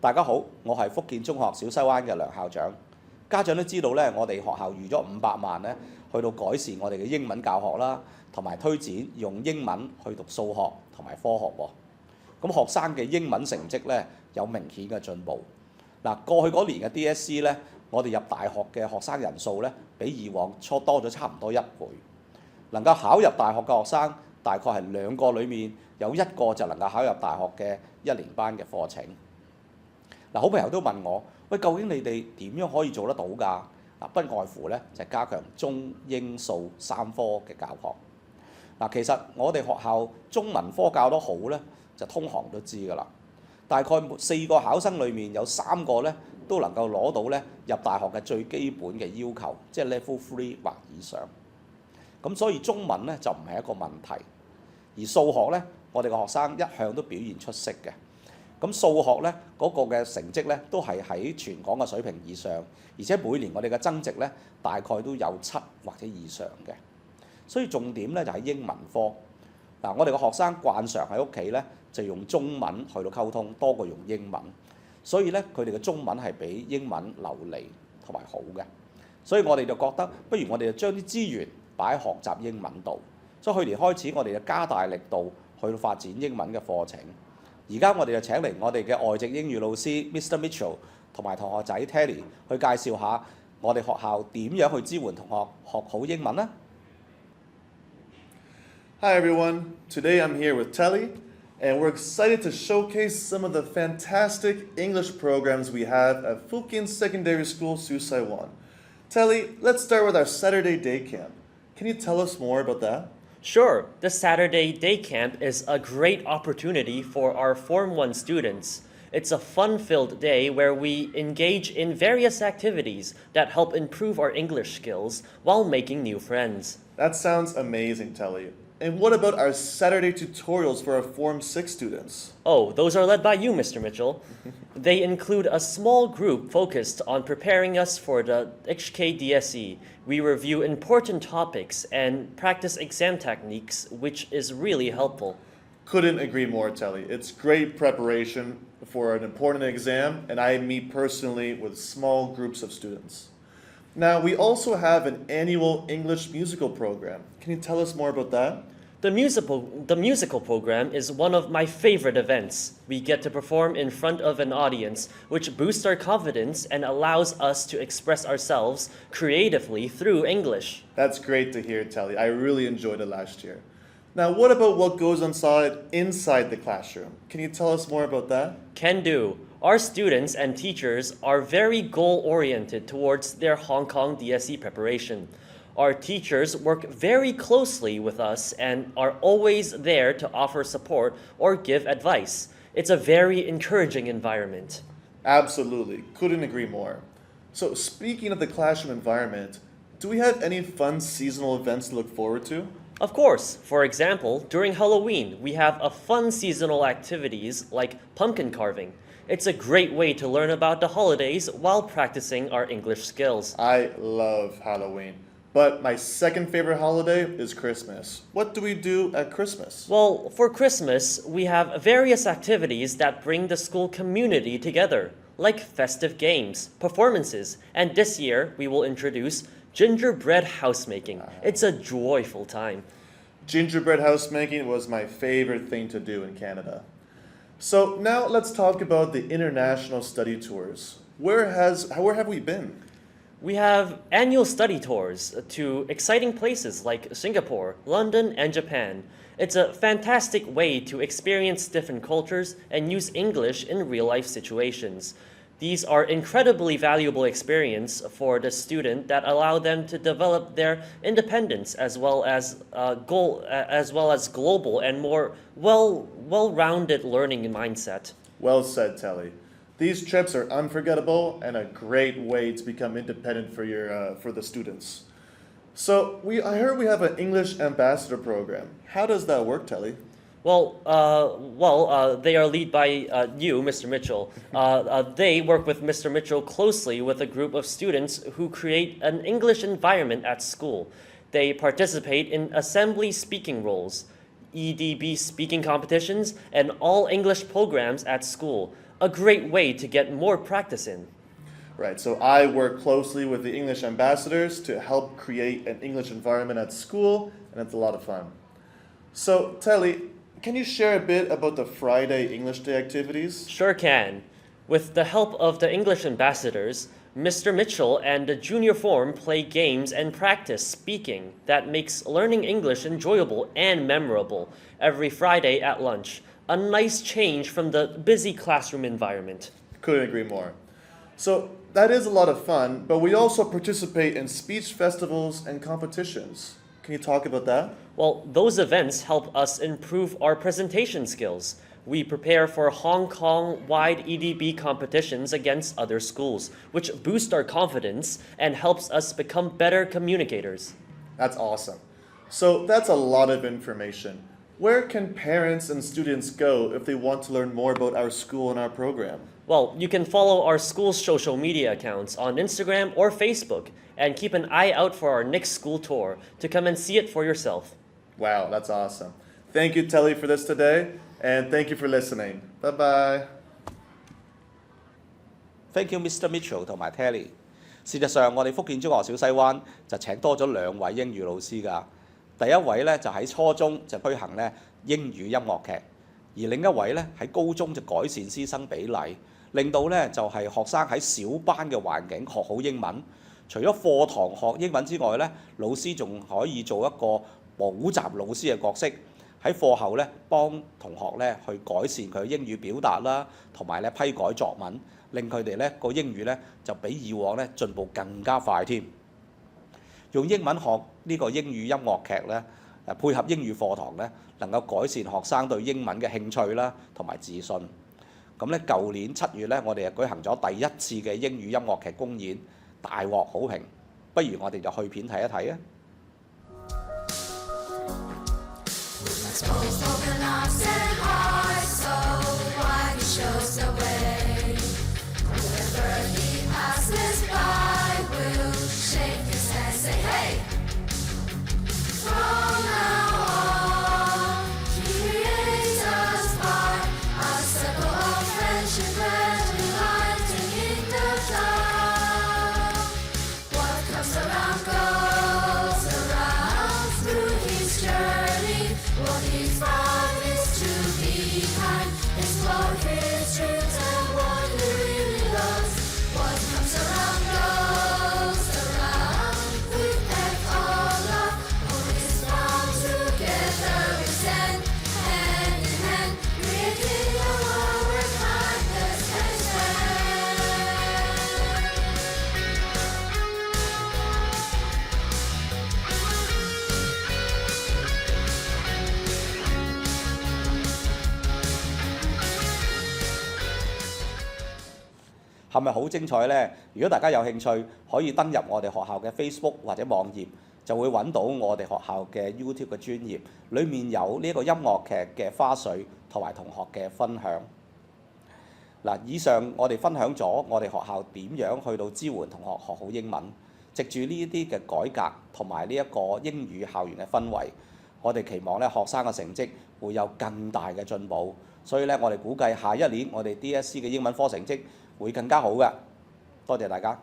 大家好，我係福建中學小西灣嘅梁校長。家長都知道咧，我哋學校預咗500萬咧，去到改善我哋嘅英文教學啦，同埋推展用英文去讀數學同埋科學喎。咁學生嘅英文成績咧有明顯嘅進步。嗱，過去嗰年嘅 DSE 咧，我哋入大學嘅學生人數咧，比以往多咗差唔多1倍。能夠考入大學嘅學生，大概係2個裡面有1個就能夠考入大學嘅1年班嘅課程。嗱，好朋友都問我，喂，究竟你哋點樣可以做得到㗎？嗱，不外乎咧就係加強中英數3科嘅教學。嗱，其實我哋學校中文科教得好咧，就通行都知㗎啦。大概4個考生裡面有3個咧都能夠攞到咧入大學嘅最基本嘅要求，即係 Level 3或以上。咁所以中文咧就唔係一個問題，而數學咧我哋嘅學生一向都表現出色嘅。咁數學咧嗰個嘅成績咧都係喺全港嘅水平以上，而且每年我哋嘅增值咧大概都有7或者以上嘅。所以重點咧就係英文科。嗱，我哋嘅學生慣常喺屋企咧就用中文去到溝通多過用英文，所以咧佢哋嘅中文係比英文流利同埋好嘅。所以我哋就覺得，不如我哋就將啲資源擺喺學習英文度。所以去年開始，我哋就加大力度去到發展英文嘅課程。而家我哋就請嚟我哋嘅外籍英語老師 Mr. Mitchell 同埋同學仔 Telly 去介紹下我哋學校點樣去支援同學學好英文呢？ Hi everyone, today I'm here with Telly, and we're excited to showcase some of the fantastic English programs we have at Fukien Secondary School, Susaiwan. Telly, let's start with our Saturday day camp. Can you tell us more about that? Sure, the Saturday day camp is a great opportunity for our Form 1 students. It's a fun-filled day where we engage in various activities that help improve our English skills while making new friends. That sounds amazing, Telly. And what about our Saturday tutorials for our Form 6 students? Oh, those are led by you, Mr. Mitchell. They include a small group focused on preparing us for the HKDSE. We review important topics and practice exam techniques, which is really helpful. Couldn't agree more, Telly. It's great preparation for an important exam, and I meet personally with small groups of students. Now, we also have an annual English musical program. Can you tell us more about that? The musical program is one of my favorite events. We get to perform in front of an audience, which boosts our confidence and allows us to express ourselves creatively through English. That's great to hear, Telly. I really enjoyed it last year. Now, what about what goes on inside the classroom? Can you tell us more about that? Can do. Our students and teachers are very goal-oriented towards their Hong Kong DSE preparation. Our teachers work very closely with us and are always there to offer support or give advice. It's a very encouraging environment. Absolutely. Couldn't agree more. So, speaking of the classroom environment, do we have any fun seasonal events to look forward to? Of course, for example, during Halloween, we have a fun seasonal activities like pumpkin carving. It's a great way to learn about the holidays while practicing our English skills. I love Halloween. But my second favorite holiday is Christmas. What do we do at Christmas? Well, for Christmas, we have various activities that bring the school community together, like festive games, performances, and this year we will introduce gingerbread housemaking. It's a joyful time. Gingerbread housemaking was my favorite thing to do in Canada. So now let's talk about the international study tours. Where have we been? We have annual study tours to exciting places like Singapore, London, and Japan. It's a fantastic way to experience different cultures and use English in real-life situations. These are incredibly valuable experience for the student that allow them to develop their independence as well as global and more well-rounded learning mindset. Well said, Telly. These trips are unforgettable and a great way to become independent for the students. So I heard we have an English ambassador program. How does that work, Telly? They are led by you, Mr. Mitchell. They work with Mr. Mitchell closely with a group of students who create an English environment at school. They participate in assembly speaking roles, EDB speaking competitions, and all English programs at school. a great way to get more practice in. Right, so I work closely with the English ambassadors to help create an English environment at school, and it's a lot of fun. So, Telly, can you share a bit about the Friday English Day activities? Sure can. With the help of the English ambassadors, Mr. Mitchell and the junior form play games and practice speaking that makes learning English enjoyable and memorable every Friday at lunch. A nice change from the busy classroom environment. Couldn't agree more. So, that is a lot of fun, but we also participate in speech festivals and competitions. Can you talk about that? Well, those events help us improve our presentation skills. We prepare for Hong Kong-wide EDB competitions against other schools, which boost our confidence and helps us become better communicators. That's awesome. So that's a lot of information. Where can parents and students go if they want to learn more about our school and our program? Well, you can follow our school's social media accounts on Instagram or Facebook and keep an eye out for our next school tour to come and see it for yourself. Wow, that's awesome. Thank you, Telly, for this today, and thank you for listening. Bye-bye. Thank you, Mr. Mitchell 同埋 Telly。事實上，我哋福建中學小西灣就請多咗2位英語老師㗎。第一位咧就喺初中就推行咧英語音樂劇，而另一位咧喺高中就改善師生比例，令到咧就係學生喺小班嘅環境學好英文。除咗課堂學英文之外咧，老師仲可以做一個補習老師嘅角色，喺課後咧幫同學咧去改善佢英語表達啦，同埋咧批改作文，令佢哋咧個英語咧就比以往咧進步更加快添。用英文學呢個英語音樂劇咧，配合英語課堂咧，能夠改善學生對英文嘅興趣啦，同埋自信。咁咧，舊年7月咧，我哋舉行咗第一次嘅英語音樂劇公演，大獲好評。不如我哋就去片睇一睇啊！係咪好精彩呢？如果大家有興趣，可以登入我哋學校嘅 Facebook 或者網頁，就會揾到我哋學校嘅 YouTube 嘅專頁，裡面有呢個音樂劇嘅花絮同埋同學嘅分享。嗱，以上我哋分享咗我哋學校點樣去到支援同學學好英文，藉住呢啲嘅改革同埋呢一個英語校園嘅氛圍，我哋期望咧學生嘅成績會有更大嘅進步。所以咧，我哋估計下一年我哋 DSE 嘅英文科成績會更加好嘅。多謝大家。